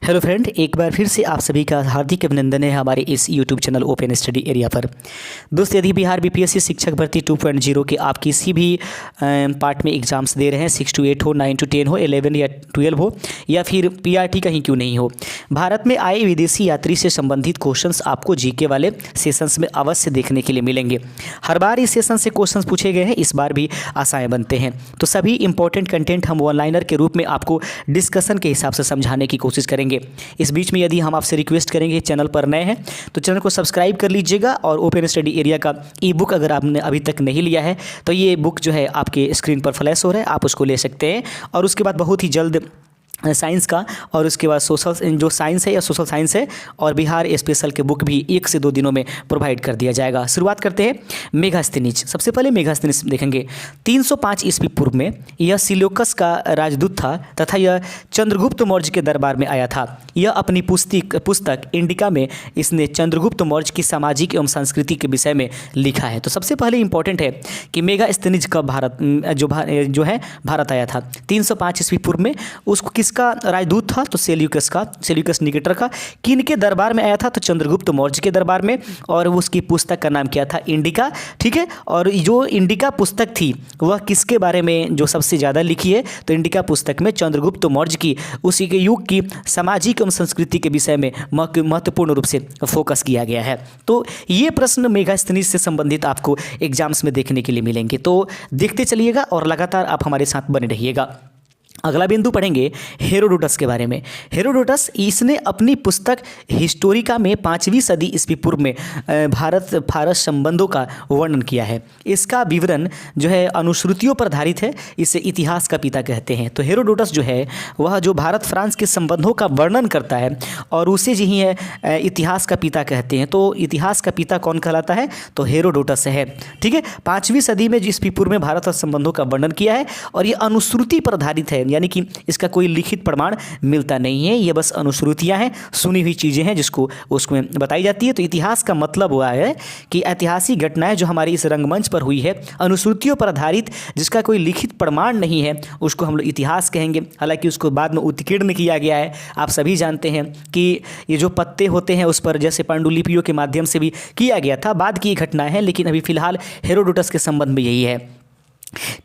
Hello friend, एक बार फिर से आप सभी का हार्दिक अभिनंदन है हमारे इस YouTube channel open study area पर। दोस्त, यदि बिहार बीपीएससी शिक्षक भर्ती 2.0 के आप किसी भी पार्ट में एग्जाम्स दे रहे हैं, 6 to 8 हो, 9 to 10 हो, 11 या 12 हो, या फिर पीआरटी कहीं क्यों नहीं हो, भारत में आए विदेशी यात्री से संबंधित क्वेश्चंस आपको जीके वाले सेशंस में अवश्य देखने के लिए मिलेंगे। हर बार इस सेशन से क्वेश्चंस पूछे गए हैं, इस बार भी आशाएं बनते हैं। तो सभी इंपॉर्टेंट कंटेंट हम वन लाइनर के रूप में आपको डिस्कशन के हिसाब से समझाने की कोशिश करेंगे। इस बीच में यदि हम आपसे रिक्वेस्ट करेंगे, चैनल पर नए हैं तो चैनल को सब्सक्राइब कर लीजिएगा, और ओपन स्टडी एरिया का ई बुक अगर आपने अभी तक नहीं लिया है तो ये बुक जो है आपके स्क्रीन पर फ्लैश हो रहा है, आप उसको ले सकते हैं। और उसके बाद बहुत ही जल्द साइंस का, और उसके बाद सोशल जो साइंस है या सोशल साइंस है, और बिहार स्पेशल के बुक भी 1 से 2 दिनों में प्रोवाइड कर दिया जाएगा। शुरुआत करते हैं मेगास्थनीज। सबसे पहले मेगास्थनीज देखेंगे। 305 ईस्वी पूर्व में यह सिल्यूकस का राजदूत था तथा यह चंद्रगुप्त मौर्य के दरबार में आया था। यह अपनी पुस्तक इंडिका में इसने चंद्रगुप्त मौर्य की सामाजिक एवं संस्कृति के विषय में लिखा है। तो सबसे पहले इंपॉर्टेंट है कि मेगास्थनीज कब भारत जो है भारत आया था 305 ईस्वी पूर्व में। उसको किसका राजदूत था? तो सेल्यूकस निकेटर का। किन के दरबार में आया था? तो चंद्रगुप्त मौर्य के दरबार में, और उसकी पुस्तक का नाम क्या था? इंडिका। ठीक है, और जो इंडिका पुस्तक थी वह किसके बारे में जो सबसे ज़्यादा लिखी है? तो इंडिका पुस्तक में चंद्रगुप्त मौर्य की उसी के युग की सामाजिक एवं संस्कृति के विषय में महत्वपूर्ण रूप से फोकस किया गया है। तो ये प्रश्न मेगास्थनीज से संबंधित आपको एग्जाम्स में देखने के लिए मिलेंगे, तो देखते चलिएगा और लगातार आप हमारे साथ बने रहिएगा। अगला बिंदु पढ़ेंगे हेरोडोटस के बारे में। हेरोडोटस इसने अपनी पुस्तक हिस्टोरिका में 5वीं सदी ईस्वी पूर्व में भारत फारस संबंधों का वर्णन किया है। इसका विवरण जो है अनुश्रुतियों पर आधारित है, इसे इतिहास का पिता कहते हैं। तो हेरोडोटस जो है वह जो भारत फ्रांस के संबंधों का वर्णन करता है, और उसे जो ही है इतिहास का पिता कहते हैं। तो इतिहास का पिता कौन कहलाता है? तो हेरोडोटस है। ठीक है, 5वीं सदी में ईस्वी पूर्व में भारत और संबंधों का वर्णन किया है, और ये अनुश्रुति पर आधारित है, यानी कि इसका कोई लिखित प्रमाण मिलता नहीं है, ये बस अनुश्रुतियां हैं, सुनी हुई चीज़ें हैं जिसको उसमें बताई जाती है। तो इतिहास का मतलब हुआ है कि ऐतिहासिक घटनाएं जो हमारी इस रंगमंच पर हुई है, अनुश्रुतियों पर आधारित, जिसका कोई लिखित प्रमाण नहीं है, उसको हम लोग इतिहास कहेंगे। हालांकि उसको बाद में उत्कीर्ण किया गया है। आप सभी जानते हैं कि ये जो पत्ते होते हैं उस पर जैसे पांडुलिपियों के माध्यम से भी किया गया था, बाद की घटना है, लेकिन अभी फिलहाल हेरोडोटस के संबंध में यही है।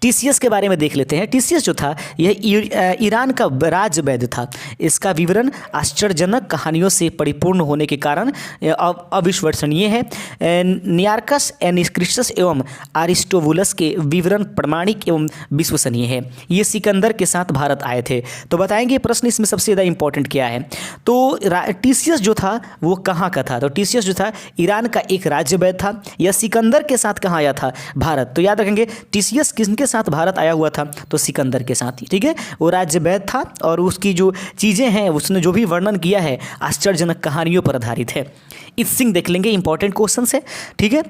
टीसीएस के बारे में देख लेते हैं। टीसीएस जो था यह ईरान का राज वैद्य था। इसका विवरण आश्चर्यजनक कहानियों से परिपूर्ण होने के कारण अविश्वसनीय है। नियार्कस, एनिक्रिटस एवं अरिस्टोबुलस के विवरण प्रमाणिक एवं विश्वसनीय है। ये सिकंदर के साथ भारत आए थे। तो बताएंगे प्रश्न इसमें सबसे ज़्यादा इंपॉर्टेंट क्या है। तो टीसीएस जो था वो कहाँ का था? तो टीसीएस जो था ईरान का एक राज्य वैद्य था। यह सिकंदर के साथ कहाँ आया था? भारत। तो याद रखेंगे टीसीएस किसके साथ भारत आया हुआ था? तो सिकंदर के साथ ही। ठीक है, वो राज्य वैद्य था, और उसकी जो चीज़ें हैं उसने जो भी वर्णन किया है आश्चर्यजनक कहानियों पर आधारित है। इत्सिंग देख लेंगे, इंपॉर्टेंट क्वेश्चन है। ठीक है,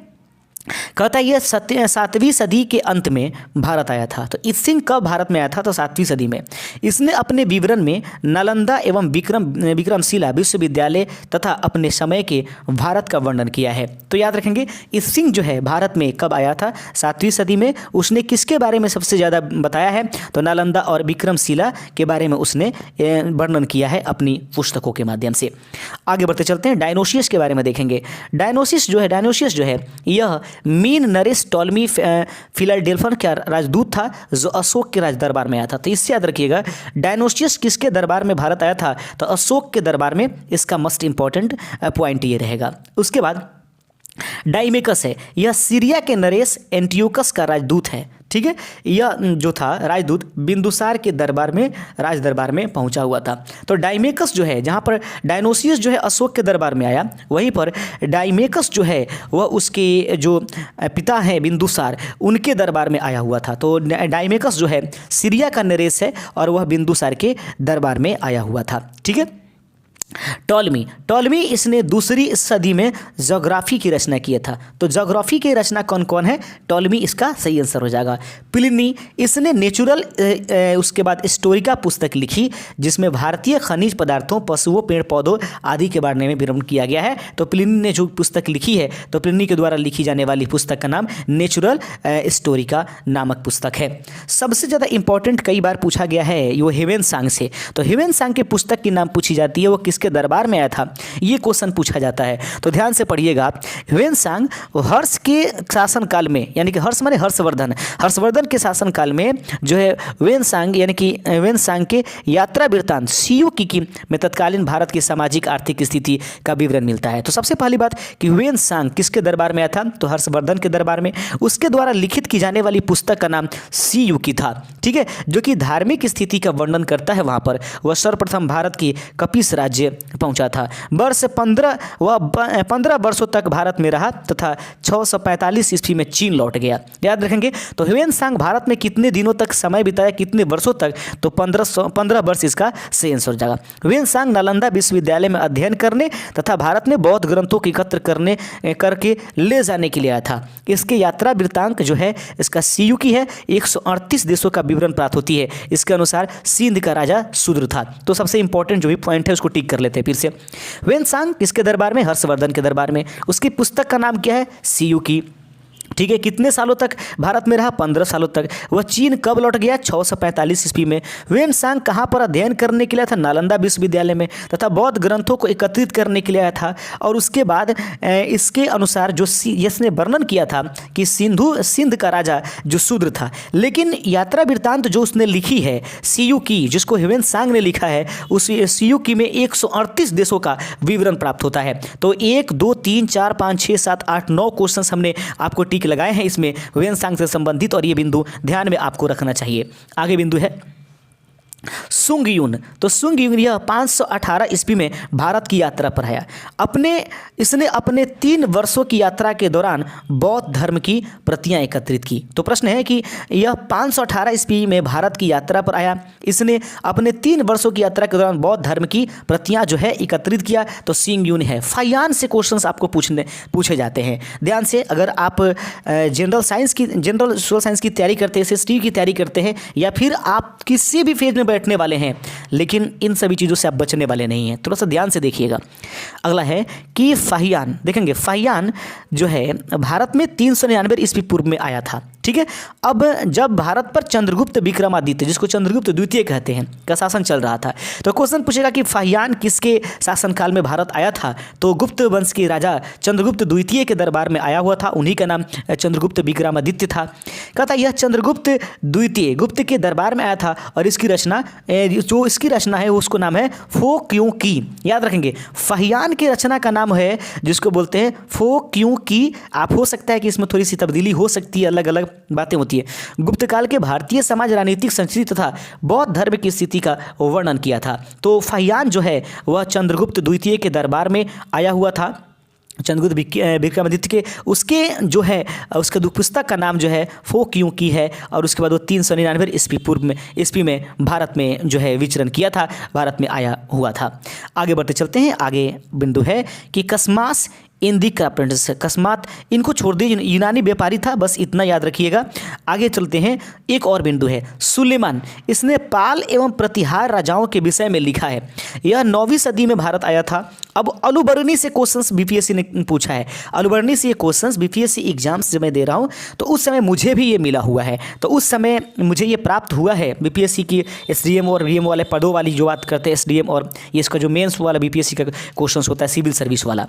कहता है यह 7वीं सदी के अंत में भारत आया था। तो इत्सिंग कब भारत में आया था? तो 7वीं सदी में। इसने अपने विवरण में नालंदा एवं विक्रमशिला विश्वविद्यालय तथा अपने समय के भारत का वर्णन किया है। तो याद रखेंगे इत्सिंग जो है भारत में कब आया था? 7वीं सदी में। उसने किसके बारे में सबसे ज़्यादा बताया है? तो नालंदा और विक्रमशिला के बारे में उसने वर्णन किया है अपनी पुस्तकों के माध्यम से। आगे बढ़ते चलते हैं, डायनोसियस के बारे में देखेंगे। डायनोसियस जो है यह मीन नरेश टॉलमी फिलाडेल्फिया का राजदूत था, जो अशोक के राज दरबार में आया था। तो इससे याद रखिएगा डायनोसियस किसके दरबार में भारत आया था? तो अशोक के दरबार में। इसका मस्ट इंपॉर्टेंट पॉइंट ये रहेगा। उसके बाद डाइमेकस है, यह सीरिया के नरेश एंटियोकस का राजदूत है। ठीक है, यह जो था राजदूत बिंदुसार के दरबार में, राज दरबार में पहुंचा हुआ था। तो डाइमेकस जो है, जहां पर डायनोसियस जो है अशोक के दरबार में आया, वहीं पर डाइमेकस जो है वह उसके जो पिता हैं बिंदुसार, उनके दरबार में आया हुआ था। तो डाइमेकस जो है सीरिया का नरेश है, और वह बिंदुसार के दरबार में आया हुआ था। ठीक है, टॉलमी इसने दूसरी सदी में ज्योग्राफी की रचना किया था। तो ज्योग्राफी की रचना कौन कौन है? टॉलमी इसका सही आंसर हो जाएगा। प्लिनी इसने नेचुरल उसके बाद हिस्टोरिका पुस्तक लिखी जिसमें भारतीय खनिज पदार्थों, पशुओं, पेड़ पौधों आदि के बारे में विवरण किया गया है। तो प्लिनी ने जो पुस्तक लिखी है, तो प्लिनी के द्वारा लिखी जाने वाली पुस्तक का नाम नेचुरल हिस्टोरिका नामक पुस्तक है। सबसे ज़्यादा इंपॉर्टेंट कई बार पूछा गया है वो ह्वेनसांग से। तो ह्वेनसांग के पुस्तक की नाम पूछी जाती है, वो किसके दरबार में आया था, ये क्वेश्चन पूछा जाता है। तो ध्यान से पढ़िएगा। ह्वेनसांग हर्ष के शासनकाल में, यानी कि हर्ष माने हर्षवर्धन के शासनकाल में जो है ह्वेनसांग यानी कि ह्वेनसांग के यात्रा वृत्तांत सीयू की में तत्कालीन भारत की सामाजिक आर्थिक स्थिति का विवरण मिलता है। तो सबसे पहली बात कि ह्वेनसांग किसके दरबार में आया था? तो हर्षवर्धन के दरबार में। उसके द्वारा लिखित की जाने वाली पुस्तक का नाम सीयू की था, ठीक है, जो कि धार्मिक स्थिति का वर्णन करता है। वहाँ पर वह सर्वप्रथम भारत की कपिस राज्य पहुंचा था। वर्ष 15 वर्षों तक भारत में रहा तथा 645 ईस्वी में चीन लौट गया। याद रखेंगे। तो ह्वेनसांग भारत में कितने दिनों तक समय बिताया, कितने वर्षों तक? तो 15 वर्ष इसका सही आंसर हो जाएगा। ह्वेनसांग नालंदा विश्वविद्यालय में अध्ययन करने तथा भारत में बौद्ध ग्रंथों को एकत्र करके ले जाने के लिए आया था। इसके यात्रा वृत्तांत जो है इसका सीयू की है। 138 देशों का विवरण प्राप्त होती है। इसके अनुसार सिंध का राजा शूद्र था। तो सबसे इंपॉर्टेंट जो भी पॉइंट है उसको टिक कर लेते हैं फिर से। ह्वेनसांग किसके दरबार में? हर्षवर्धन के दरबार में। उसकी पुस्तक का नाम क्या है? सीयू की, ठीक है। कितने सालों तक भारत में रहा? 15 सालों तक। वह चीन कब लौट गया? 645 ईस्वी में। ह्वेनसांग कहाँ पर अध्ययन करने के लिए था? नालंदा विश्वविद्यालय में। तथा बौद्ध ग्रंथों को एकत्रित करने के लिए आया था। और उसके बाद इसके अनुसार जो इसने वर्णन किया था कि सिंध का राजा जो शूद्र था। लेकिन यात्रा वृत्तांत जो उसने लिखी है सीयू की, जिसको ह्वेनसांग ने लिखा है, उस सीयू की में 138 देशों का विवरण प्राप्त होता है। तो 1 2 3 4 5 6 7 8 9 क्वेश्चन हमने आपको टिक लगाए हैं इसमें ह्वेनसांग से संबंधित, और ये बिंदु ध्यान में आपको रखना चाहिए। आगे बिंदु है सुंगयुन। तो सुंगयुन यह 518 ईस्वी में भारत की यात्रा पर आया। इसने अपने 3 वर्षों की यात्रा के दौरान बौद्ध धर्म की प्रतियां एकत्रित की। तो प्रश्न है कि यह 518 ईस्वी में भारत की यात्रा पर आया, इसने अपने 3 वर्षों की यात्रा के दौरान बौद्ध धर्म की प्रतियां जो है एकत्रित किया, तो सुंगयुन है। फाहियान से क्वेश्चंस आपको पूछे जाते हैं। ध्यान से, अगर आप जनरल सोशल साइंस की तैयारी करते हैं, SST की तैयारी करते हैं, या फिर आप किसी भी फेज में बैठने वाले हैं, लेकिन इन सभी चीज़ों से आप बचने वाले नहीं हैं, थोड़ा सा ध्यान से देखिएगा। अगला है कि फाहियान, देखेंगे फाहियान जो है भारत में 399 ईस्वी पूर्व में आया था, ठीक है। अब जब भारत पर चंद्रगुप्त विक्रमादित्य, जिसको चंद्रगुप्त द्वितीय कहते हैं, का शासन चल रहा था, तो क्वेश्चन पूछेगा कि फाहियान किसके शासनकाल में भारत आया था? तो गुप्त वंश के राजा चंद्रगुप्त द्वितीय के दरबार में आया हुआ था। उन्हीं का नाम चंद्रगुप्त विक्रमादित्य था। कहता यह चंद्रगुप्त द्वितीय गुप्त के दरबार में आया था, और इसकी रचना है उसको नाम है फो क्यों की। याद रखेंगे, फाहियान की रचना का नाम है जिसको बोलते हैं फो क्यों की। आप हो सकता है कि इसमें थोड़ी सी तब्दीली हो सकती है, अलग अलग बातें होती है। गुप्त काल के भारतीय समाज, राजनीतिक संस्कृति तथा बौद्ध धर्म की स्थिति का वर्णन किया था। तो फाहियान जो है वह चंद्रगुप्त द्वितीय के दरबार में आया हुआ था, चंद्रगुप्त विक्रमादित्य के। उसके जो है उसका पुस्तक का नाम जो है फो क्यों की है, और उसके बाद वो 399 ईस्वी में भारत में जो है विचरण किया था, भारत में आया हुआ था। आगे बढ़ते चलते हैं। आगे बिंदु है कि कस्मास इंदी क्राफ्टर्स, अकस्मात इनको छोड़ दिए, यूनानी व्यापारी था, बस इतना याद रखिएगा। आगे चलते हैं। एक और बिंदु है सुलेमान, इसने पाल एवं प्रतिहार राजाओं के विषय में लिखा है। यह 9वीं सदी में भारत आया था। अब अलुबर्नी से क्वेश्चंस बीपीएससी ने पूछा है। अलुबर्नी से ये क्वेश्चंस बीपीएससी एग्जाम्स जब मैं दे रहा हूँ, तो उस समय मुझे भी ये मिला हुआ है, तो उस समय मुझे ये प्राप्त हुआ है। बीपीएससी की SDM और VM वाले पदों वाली जो बात करते हैं, SDM, और ये इसका जो मेंस वाला बीपीएससी का क्वेश्चन होता है, सिविल सर्विस वाला।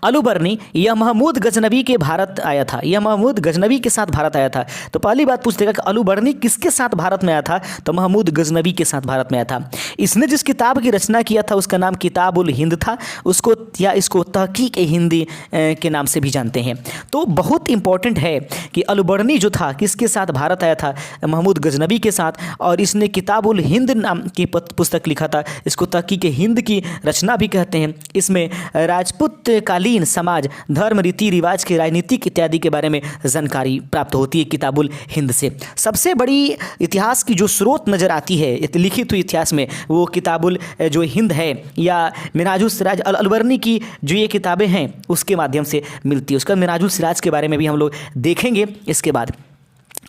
अलुबर्नी यह महमूद गजनवी के भारत आया था, यह महमूद गजनवी के साथ भारत आया था। तो पहली बात पूछ देगा कि अलुबर्नी किसके साथ भारत में आया था? तो महमूद गजनवी के साथ भारत में आया था। इसने जिस किताब की रचना किया था उसका नाम किताबुल हिंद था, उसको या इसको तहकीक हिंदी के नाम से भी जानते हैं। तो बहुत इंपॉर्टेंट है कि अलुबर्नी जो था किसके साथ भारत आया था? महमूद गजनवी के साथ, और इसने किताबुल हिंद नाम की पुस्तक लिखा था। इसको तहकीक हिंद की रचना भी कहते हैं। इसमें राजपूत कालीन समाज, धर्म, रीति रिवाज के, राजनीतिक इत्यादि के बारे में जानकारी प्राप्त होती है किताबुल हिंद से। सबसे बड़ी इतिहास की जो स्रोत नज़र आती है लिखित हुई इतिहास में, वो किताबुल जो हिंद है या मिनाजुल सिराज अल अलवर्नी की जो ये किताबें हैं उसके माध्यम से मिलती है। उसका मिनाजुल सिराज के बारे में भी हम लोग देखेंगे। इसके बाद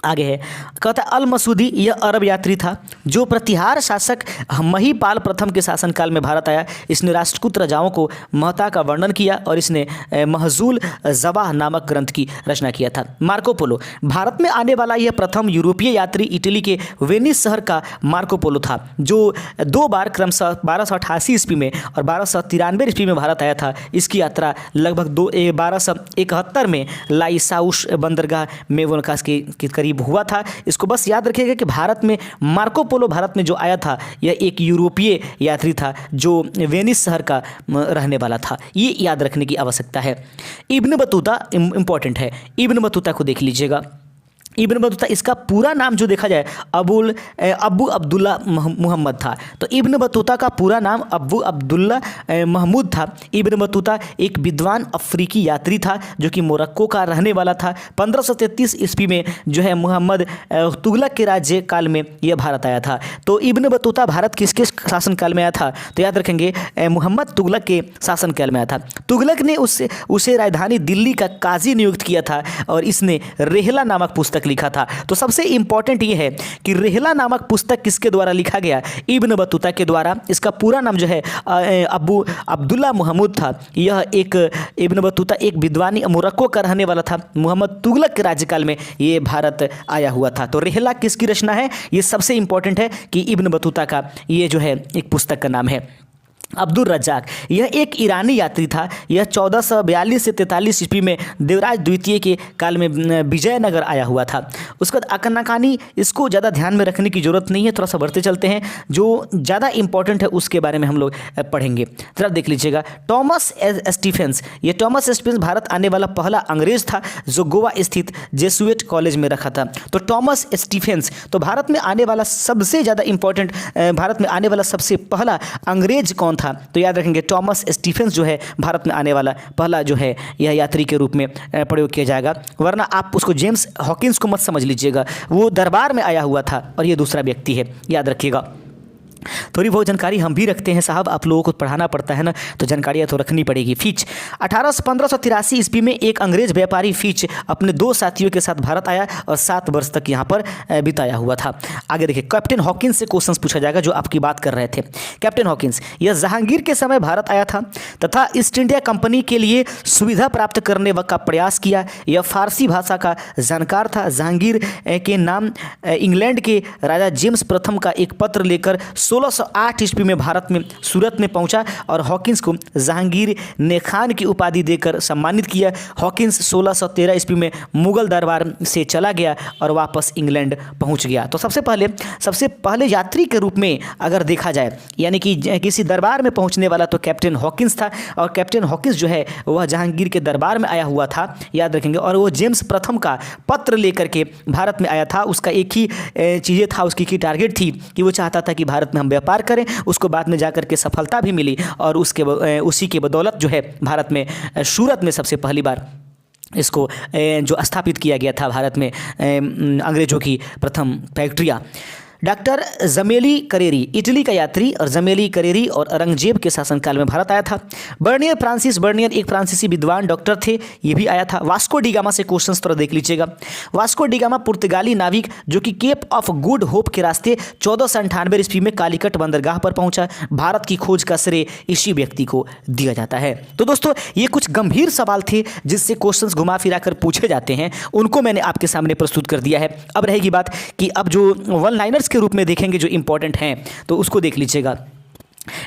आगे है, कहता है अल मसूदी यह अरब यात्री था जो प्रतिहार शासक महीपाल प्रथम के शासनकाल में भारत आया। इसने राष्ट्रकूट राजाओं को महता का वर्णन किया और इसने महजूल जवाह नामक ग्रंथ की रचना किया था। मार्को पोलो भारत में आने वाला यह प्रथम यूरोपीय यात्री इटली के वेनिस शहर का मार्को पोलो था, जो 2 बार क्रमशः 1288 ईस्वी में और 1293 ईस्वी में भारत आया था। इसकी यात्रा लगभग 1271 में लाइसाउस बंदरगाह मेवोनकास के करीब हुआ था। इसको बस याद रखिएगा कि भारत में मार्को पोलो भारत में जो आया था यह एक यूरोपीय यात्री था जो वेनिस शहर का रहने वाला था। ये याद रखने की आवश्यकता है। इब्न बतूता इंपॉर्टेंट है, इब्न बतूता को देख लीजिएगा। इब्न बतूता इसका पूरा नाम जो देखा जाए अबू अब्दुल्ला मोहम्मद था। तो इब्न बतूता का पूरा नाम अबू अब्दुल्ला महमूद था। इब्न बतूता एक विद्वान अफ्रीकी यात्री था जो कि मोरक्को का रहने वाला था। 1533 ईस्वी में जो है मोहम्मद तुगलक के राज्य काल में यह भारत आया था। तो इब्न बतूता भारत किसके शासनकाल में आया था? तो याद रखेंगे मोहम्मद तुगलक के शासनकाल में आया था। तुगलक ने उसे राजधानी दिल्ली का काजी नियुक्त किया था और इसने रेहला नामक पुस्तक लिखा था। तो सबसे इंपॉर्टेंट ये है कि रेहला नामक पुस्तक किसके द्वारा लिखा गया? इब्न बतूता के द्वारा। इसका पूरा नाम जो है अबू अब्दुल्ला महमूद था। यह एक इब्न बतूता एक विद्वानी मोरक्को का रहने वाला था। मोहम्मद तुगलक के राज्यकाल में ये भारत आया हुआ था। तो रेहला किसकी रचना है? ये सबसे इंपॉर्टेंट है कि इब्न बतूता का ये जो है एक पुस्तक का नाम है। अब्दुल रज्जाक यह एक ईरानी यात्री था। यह 1442 से 43 ईस्वी में देवराज द्वितीय के काल में विजयनगर आया हुआ था। उसके बाद अकन्नाकानी, इसको ज़्यादा ध्यान में रखने की ज़रूरत नहीं है, थोड़ा सा बढ़ते चलते हैं। जो ज़्यादा इंपॉर्टेंट है उसके बारे में हम लोग पढ़ेंगे। जरा देख लीजिएगा, टॉमस स्टीफेंस। ये टॉमस स्टीफेंस भारत आने वाला पहला अंग्रेज था जो गोवा स्थित जेसुएट कॉलेज में रखा था। तो टॉमस स्टीफेंस तो भारत में आने वाला सबसे ज़्यादा इंपॉर्टेंट, भारत में आने वाला सबसे पहला अंग्रेज कौन था? तो याद रखेंगे टॉमस स्टीफेंस जो है भारत में आने वाला पहला जो है यह यात्री के रूप में प्रयोग किया जाएगा। वरना आप उसको जेम्स हॉकिंस को मत समझ लीजिएगा, वो दरबार में आया हुआ था और ये दूसरा व्यक्ति है, याद रखिएगा। थोड़ी बहुत जानकारी हम भी रखते हैं साहब, आप लोगों को पढ़ाना पड़ता है ना, तो जानकारियाँ तो रखनी पड़ेगी। फिच 1583 ईस्वी में एक अंग्रेज व्यापारी फिच अपने 2 साथियों के साथ भारत आया और 7 वर्ष तक यहाँ पर बिताया हुआ था। आगे देखिए, कैप्टन हॉकिंस से क्वेश्चन पूछा जाएगा जो आपकी बात कर रहे थे। कैप्टन हॉकिंस यह जहांगीर के समय भारत आया था तथा ईस्ट इंडिया कंपनी के लिए सुविधा प्राप्त करने का प्रयास किया। यह फारसी भाषा का जानकार था। जहांगीर के नाम इंग्लैंड के राजा जेम्स प्रथम का एक पत्र लेकर 1608 ईस्वी में भारत में सूरत में पहुंचा और हॉकिंस को जहांगीर ने खान की उपाधि देकर सम्मानित किया। हॉकिंस 1613 ईस्वी में मुगल दरबार से चला गया और वापस इंग्लैंड पहुंच गया। तो सबसे पहले यात्री के रूप में अगर देखा जाए, यानी कि किसी दरबार में पहुंचने वाला, तो कैप्टन हॉकिंस था। और कैप्टन हॉकिंस जो है वह जहांगीर के दरबार में आया हुआ था, याद रखेंगे। और वो जेम्स प्रथम का पत्र लेकर के भारत में आया था। उसका एक ही चीज़ें था, उसकी की टारगेट थी कि वो चाहता था कि भारत में हम व्यापार करें। उसको बाद में जाकर के सफलता भी मिली और उसी के बदौलत जो है भारत में सूरत में सबसे पहली बार इसको जो स्थापित किया गया था भारत में अंग्रेजों की प्रथम फैक्ट्रियाँ। डॉक्टर जमेली करेरी इटली का यात्री और जमेली करेरी और औरंगजेब के शासनकाल में भारत आया था। बर्नियर फ्रांसिस बर्नियर एक फ्रांसीसी विद्वान डॉक्टर थे, ये भी आया था। वास्को डी गामा से क्वेश्चंस थोड़ा देख लीजिएगा। वास्को डी गामा पुर्तगाली नाविक जो कि केप ऑफ गुड होप के रास्ते 1498 ईस्वी में कालीकट बंदरगाह पर पहुंचा। भारत की खोज का श्रेय इसी व्यक्ति को दिया जाता है। तो दोस्तों ये कुछ गंभीर सवाल थे जिससे क्वेश्चंस घुमा फिरा कर पूछे जाते हैं, उनको मैंने आपके सामने प्रस्तुत कर दिया है। अब रहेगी बात कि अब जो वन लाइनर्स के रूप में देखेंगे जो इंपॉर्टेंट हैं, तो उसको देख लीजिएगा।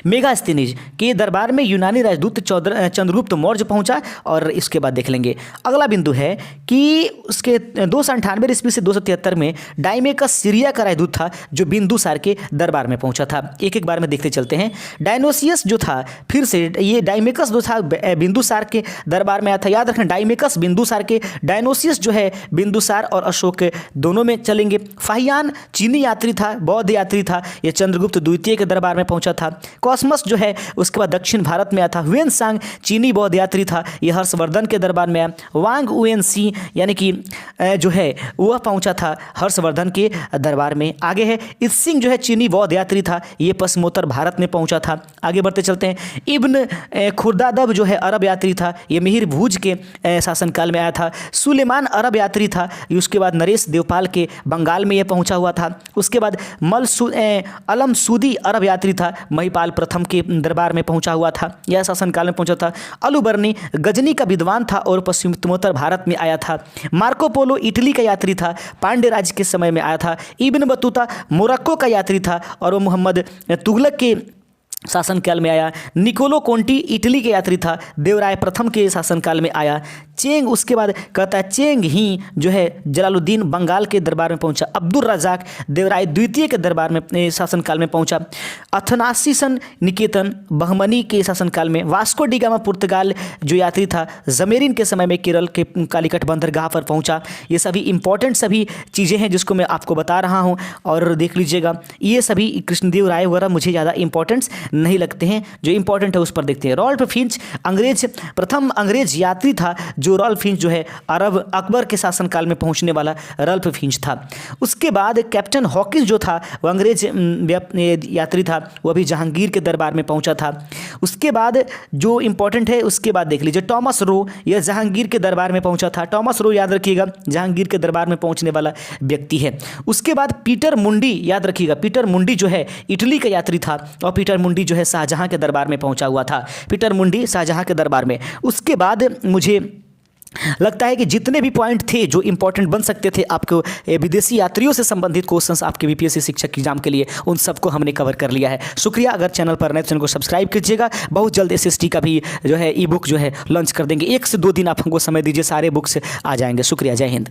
मेगास्थनीज के दरबार में यूनानी राजदूत चंद्रगुप्त मौर्य पहुंचा और इसके बाद देख लेंगे। अगला बिंदु है कि उसके 298 ईस्वी से 273 में डायमेकस सीरिया का राजदूत था जो बिंदुसार के दरबार में पहुंचा था। एक एक बार में देखते चलते हैं। डायनोसियस जो था, फिर से ये डायमेकस जो था बिंदुसार के दरबार में आया था। याद रखना, डायमेकस बिंदुसार के, डायनोसियस जो है बिंदुसार और अशोक दोनों में चलेंगे। फाहियान चीनी यात्री था, बौद्ध यात्री था, यह चंद्रगुप्त द्वितीय के दरबार में पहुंचा था। कॉस्मस जो है उसके बाद दक्षिण भारत में आया था। ह्वेनसांग चीनी बौद्ध यात्री था, यह हर्षवर्धन के दरबार में आया। वांग उएनसी यानी कि जो है वह पहुंचा था हर्षवर्धन के दरबार में। आगे है इत्सिंग जो है चीनी बौद्ध यात्री था, ये पश्चिमोत्तर भारत में पहुंचा था। आगे बढ़ते चलते हैं। इब्न खुर्दादब जो है अरब यात्री था, ये मिहिर भूज के शासनकाल में आया था। सुलेमान अरब यात्री था, उसके बाद नरेश देवपाल के बंगाल में यह पहुंचा हुआ था। उसके बाद अलम सूदी अरब यात्री था, महिपाल प्रथम के दरबार में पहुंचा हुआ था, यह शासनकाल में पहुंचा था। अलुबर्नी गजनी का विद्वान था और पश्चिमोत्तर भारत में आया था। मार्को पोलो इटली का यात्री था, पांड्य राज्य के समय में आया था। इब्न बतूता मोरक्को का यात्री था और वो मोहम्मद तुगलक के शासनकाल में आया। निकोलो कोंटी इटली के यात्री था, देवराय प्रथम के शासनकाल में आया। चेंग उसके बाद कहता है चेंग ही जो है जलालुद्दीन बंगाल के दरबार में पहुंचा। अब्दुल रज़ाक देवराय द्वितीय के दरबार में शासनकाल में पहुंचा। अथनासीसन निकेतन बहमनी के शासनकाल में। वास्को डी गामा पुर्तगाल जो यात्री था जमेरिन के समय में केरल के कालीकट बंदरगाह पर पहुंचा। ये सभी इंपॉर्टेंट सभी चीज़ें हैं जिसको मैं आपको बता रहा हूँ और देख लीजिएगा। ये सभी कृष्णदेव राय वगैरह मुझे ज़्यादा इंपॉर्टेंस नहीं लगते हैं, जो इंपॉर्टेंट है उस पर देखते हैं। रॉल्फ फिंच प्रथम अंग्रेज यात्री था, जो रॉल्फ फिंच जो है अकबर के शासनकाल में पहुंचने वाला रॉल्फ फिंच था। उसके बाद कैप्टन हॉकिंस जो था वह अंग्रेज यात्री था, वह भी जहांगीर के दरबार में पहुंचा था। उसके बाद जो इंपॉर्टेंट है उसके बाद देख लीजिए। टॉमस रो यह जहांगीर के दरबार में पहुंचा था। टॉमस रो याद रखिएगा जहांगीर के दरबार में पहुंचने वाला व्यक्ति है। उसके बाद पीटर मुंडी याद रखिएगा, पीटर मुंडी जो है इटली का यात्री था और पीटर मुंडी जो है शाहजहां के दरबार में पहुंचा हुआ था। पीटर मुंडी शाहजहां के दरबार में। उसके बाद मुझे लगता है कि जितने भी पॉइंट थे जो इंपॉर्टेंट बन सकते थे आपको विदेशी यात्रियों से संबंधित क्वेश्चंस आपके बीपीएससी शिक्षक एग्जाम के लिए, उन सबको हमने कवर कर लिया है। शुक्रिया। अगर चैनल पर नए तो चैनल को सब्सक्राइब कीजिएगा। बहुत जल्द एसएसटी का भी जो है ई बुक जो है लॉन्च कर देंगे। 1 से 2 दिन आप हमको समय दीजिए, सारे बुक्स आ जाएंगे। शुक्रिया। जय हिंद।